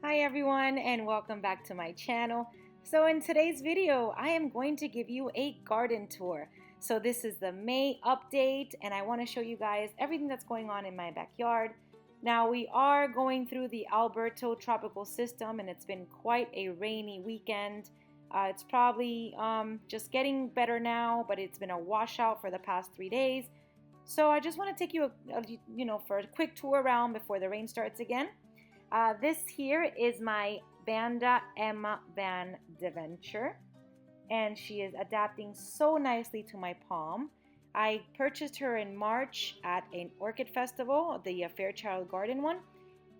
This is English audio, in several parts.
Hi everyone and welcome back to my channel. So in today's video I am going to give you a garden tour. So this is the May update and I want to show you guys everything that's going on in my backyard. Now we are going through the Alberto tropical system and it's been quite a rainy weekend. It's probably just getting better now, but it's been a washout for the past 3 days. So I just want to take you for a quick tour around before the rain starts again. This here is my Vanda Emma Van Deventure, and she is adapting so nicely to my palm. I purchased her in March at an orchid festival, the Fairchild Garden one,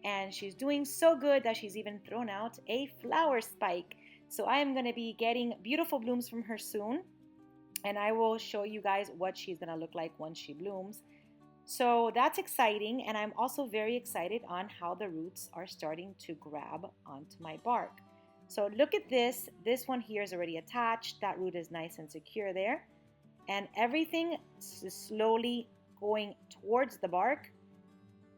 and she's doing so good that she's even thrown out a flower spike. So I am going to be getting beautiful blooms from her soon, and I will show you guys what she's going to look like once she blooms. So that's exciting, and I'm also very excited on how the roots are starting to grab onto my bark. So look at this. This one here is already attached. That root is nice and secure there. And everything is slowly going towards the bark,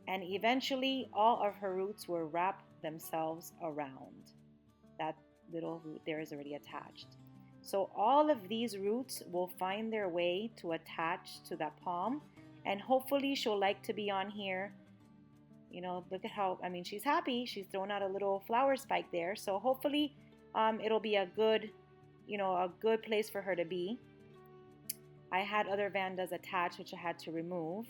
and eventually all of her roots will wrap themselves around. That little root there is already attached. So all of these roots will find their way to attach to that palm. And hopefully she'll like to be on here. You know, look at how, she's happy. She's thrown out a little flower spike there. So hopefully it'll be a good place for her to be. I had other Vandas attached, which I had to remove.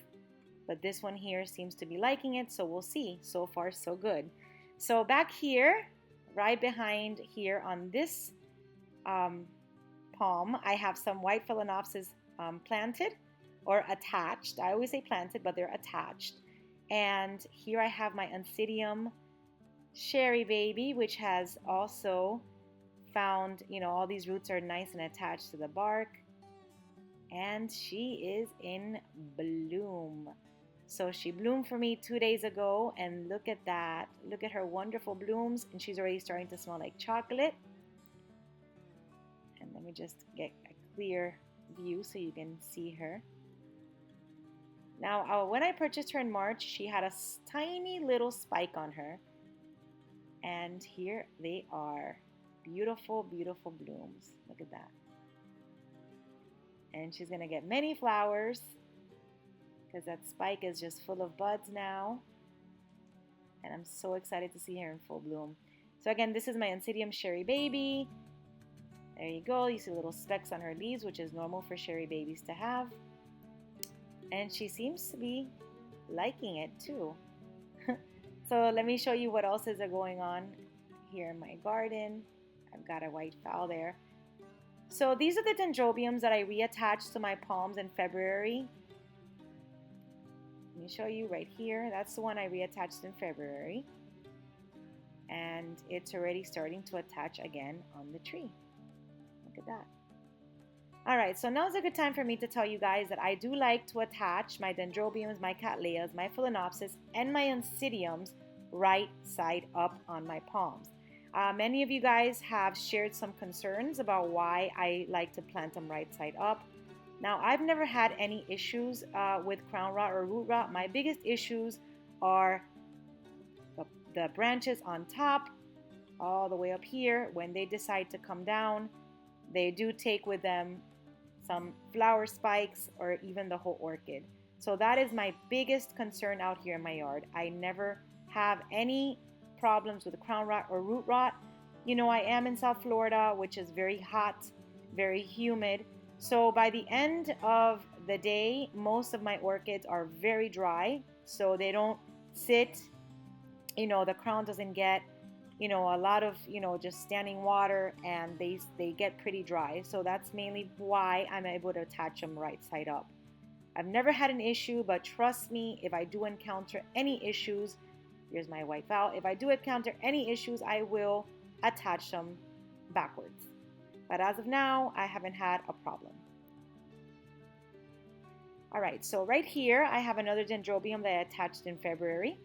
But this one here seems to be liking it, so we'll see. So far, so good. So back here, right behind here on this palm, I have some white Phalaenopsis planted. Or attached. I always say planted, but they're attached. And here I have my Oncidium Sherry Baby, which has also found, all these roots are nice and attached to the bark. And she is in bloom. So she bloomed for me 2 days ago, and look at that. Look at her wonderful blooms, and she's already starting to smell like chocolate. And let me just get a clear view so you can see her. Now, when I purchased her in March, she had a tiny little spike on her. And here they are. Beautiful, beautiful blooms. Look at that. And she's going to get many flowers because that spike is just full of buds now. And I'm so excited to see her in full bloom. So again, this is my Oncidium Sherry Baby. There you go. You see little specks on her leaves, which is normal for Sherry Babies to have. And she seems to be liking it too. So let me show you what else is going on here in my garden. I've got a white fowl there. So these are the dendrobiums that I reattached to my palms in February. Let me show you right here. That's the one I reattached in February. And it's already starting to attach again on the tree. Look at that. Alright, so now's a good time for me to tell you guys that I do like to attach my dendrobiums, my cattleyas, my phalaenopsis, and my oncidiums right side up on my palms. Many of you guys have shared some concerns about why I like to plant them right side up. Now, I've never had any issues with crown rot or root rot. My biggest issues are the branches on top, all the way up here. When they decide to come down, they do take with them some flower spikes or even the whole orchid. So that is my biggest concern out here in my yard. I never have any problems with crown rot or root rot. You know, I am in South Florida, which is very hot, very humid. So by the end of the day, most of my orchids are very dry. So they don't sit, the crown doesn't get a lot of, just standing water, and they get pretty dry. So that's mainly why I'm able to attach them right side up. I've never had an issue, but trust me, if I do encounter any issues, here's my white fowl. If I do encounter any issues, I will attach them backwards. But as of now, I haven't had a problem. All right, so right here, I have another dendrobium that I attached in February.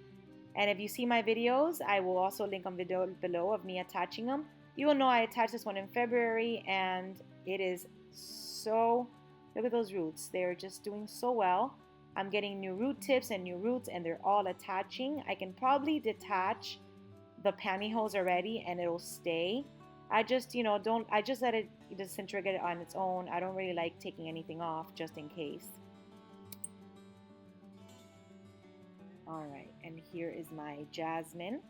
And if you see my videos, I will also link on video below of me attaching them. You will know I attached this one in February, and it is so, look at those roots. They're just doing so well. I'm getting new root tips and new roots, and they're all attaching. I can probably detach the pantyhose already and it'll stay. I just, I just let it disintegrate on its own. I don't really like taking anything off just in case. All right, and here is my jasmine.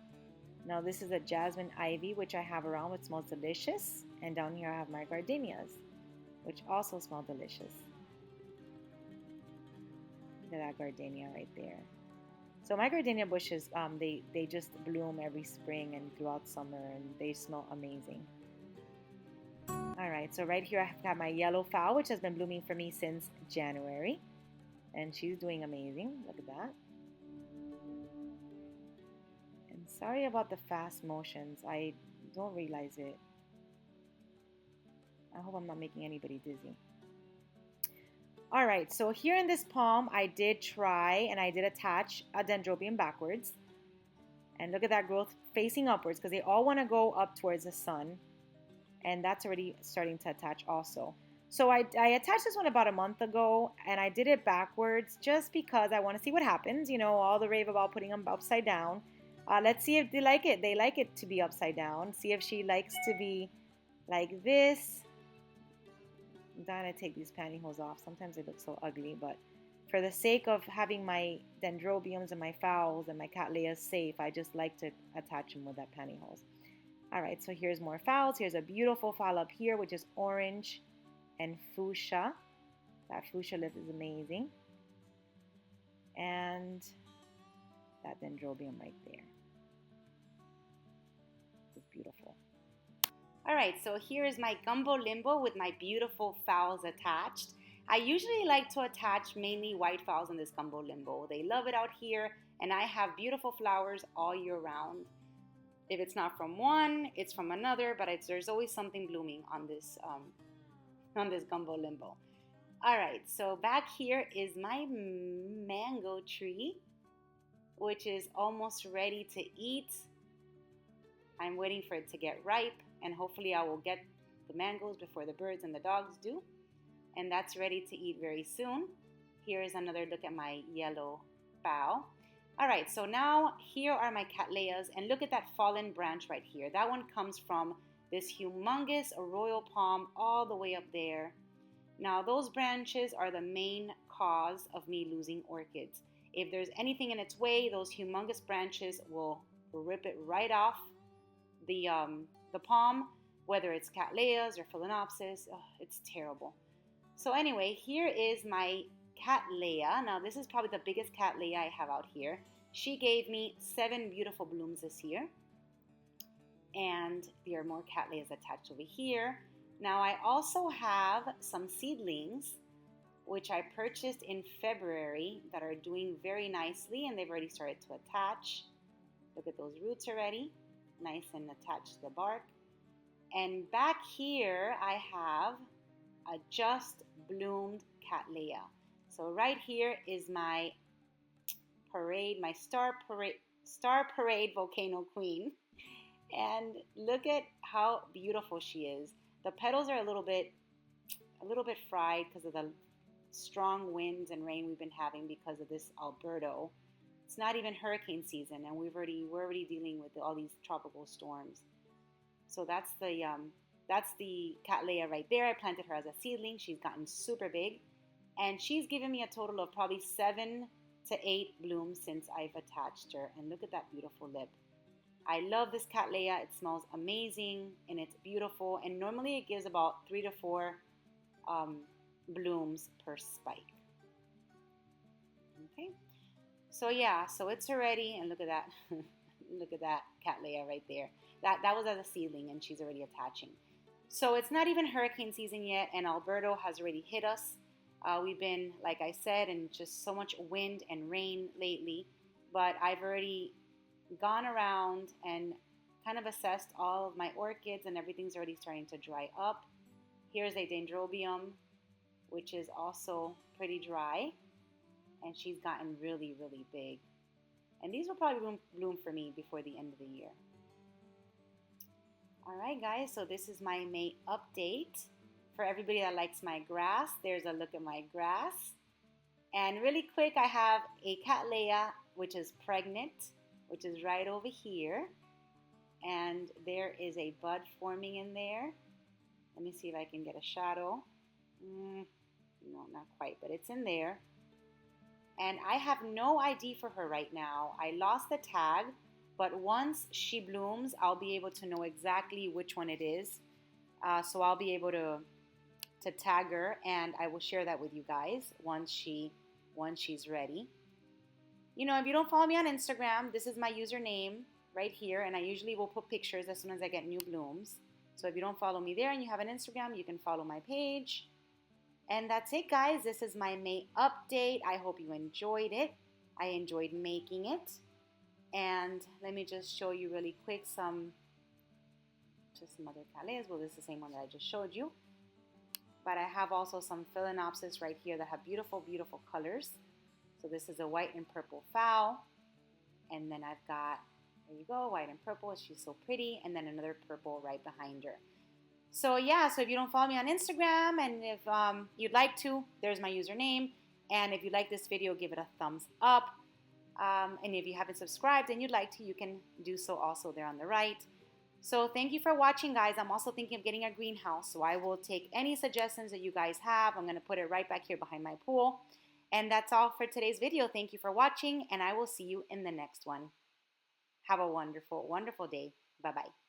Now this is a jasmine ivy, which I have around, which smells delicious. And down here I have my gardenias, which also smell delicious. Look at that gardenia right there. So my gardenia bushes, they just bloom every spring and throughout summer, and they smell amazing. All right, so right here I've got my yellow phal, which has been blooming for me since January, and she's doing amazing. Look at that. And sorry about the fast motions. I don't realize it. I hope I'm not making anybody dizzy. All right, so here in this palm, I did try and I did attach a dendrobium backwards. And look at that growth facing upwards because they all want to go up towards the sun. And that's already starting to attach also. So I attached this one about a month ago and I did it backwards just because I want to see what happens. You know, all the rave about putting them upside down. Let's see if they like it. They like it to be upside down. See if she likes to be like this. I'm trying to take these pantyhose off. Sometimes they look so ugly, but for the sake of having my dendrobiums and my phals and my cattleyas safe, I just like to attach them with that pantyhose. All right, so here's more phals. Here's a beautiful phal up here, which is orange and fuchsia. That fuchsia lip is amazing. And that dendrobium right there. It's beautiful. All right, so here's my gumbo limbo with my beautiful phals attached. I usually like to attach mainly white phals in this gumbo limbo. They love it out here, and I have beautiful flowers all year round. If it's not from one, it's from another, but there's always something blooming on this gumbo limbo. All right, so back here is my mango tree, which is almost ready to eat. I'm waiting for it to get ripe, and hopefully I will get the mangoes before the birds and the dogs do. And that's ready to eat very soon. Here is another look at my yellow phal. All right, so now here are my cattleyas, and look at that fallen branch right here. That one comes from this humongous royal palm all the way up there. Now those branches are the main cause of me losing orchids. If there's anything in its way, those humongous branches will rip it right off the palm, whether it's Cattleyas or Phalaenopsis. Oh, it's terrible. So anyway, here is my Cattleya. Now this is probably the biggest Cattleya I have out here. She gave me 7 beautiful blooms this year. And there are more Cattleyas attached over here. Now I also have some seedlings, which I purchased in February, that are doing very nicely, and they've already started to attach. Look at those roots already. Nice and attached to the bark. And back here I have a just bloomed Cattleya. So right here is my parade, my star parade volcano queen. And look at how beautiful she is. The petals are a little bit fried because of the strong winds and rain we've been having because of this Alberto. It's not even hurricane season, and we're already dealing with all these tropical storms. So that's the Cattleya right there. I planted her as a seedling. She's gotten super big, and she's given me a total of probably 7 to 8 blooms since I've attached her. And look at that beautiful lip. I love this Cattleya. It smells amazing and it's beautiful. And normally it gives about 3 to 4 blooms per spike. Okay. So yeah, so it's already, and look at that, look at that Cattleya right there. That was as a seedling, and she's already attaching. So it's not even hurricane season yet, and Alberto has already hit us. We've been, like I said, in just so much wind and rain lately. But I've already gone around and kind of assessed all of my orchids, and everything's already starting to dry up. Here's a dendrobium, which is also pretty dry. And she's gotten really, really big. And these will probably bloom for me before the end of the year. All right, guys, so this is my May update. For everybody that likes my grass, there's a look at my grass. And really quick, I have a Cattleya, which is pregnant, which is right over here. and there is a bud forming in there. Let me see if I can get a shadow. No, not quite, but it's in there. And I have no ID for her right now. I lost the tag, but once she blooms, I'll be able to know exactly which one it is. So I'll be able to tag her, and I will share that with you guys once she's ready. You know, if you don't follow me on Instagram, this is my username right here, and I usually will put pictures as soon as I get new blooms. So if you don't follow me there and you have an Instagram, you can follow my page. And that's it, guys. This is my May update. I hope you enjoyed it. I enjoyed making it. And let me just show you really quick some other Cattleyas. Well, this is the same one that I just showed you. But I have also some Phalaenopsis right here that have beautiful, beautiful colors. So this is a white and purple phal. And then I've got, there you go, white and purple. She's so pretty. And then another purple right behind her. So yeah, so if you don't follow me on Instagram, and if you'd like to, there's my username. And if you like this video, give it a thumbs up. And if you haven't subscribed and you'd like to, you can do so also there on the right. So thank you for watching, guys. I'm also thinking of getting a greenhouse, so I will take any suggestions that you guys have. I'm going to put it right back here behind my pool. And that's all for today's video. Thank you for watching, and I will see you in the next one. Have a wonderful, wonderful day. Bye-bye.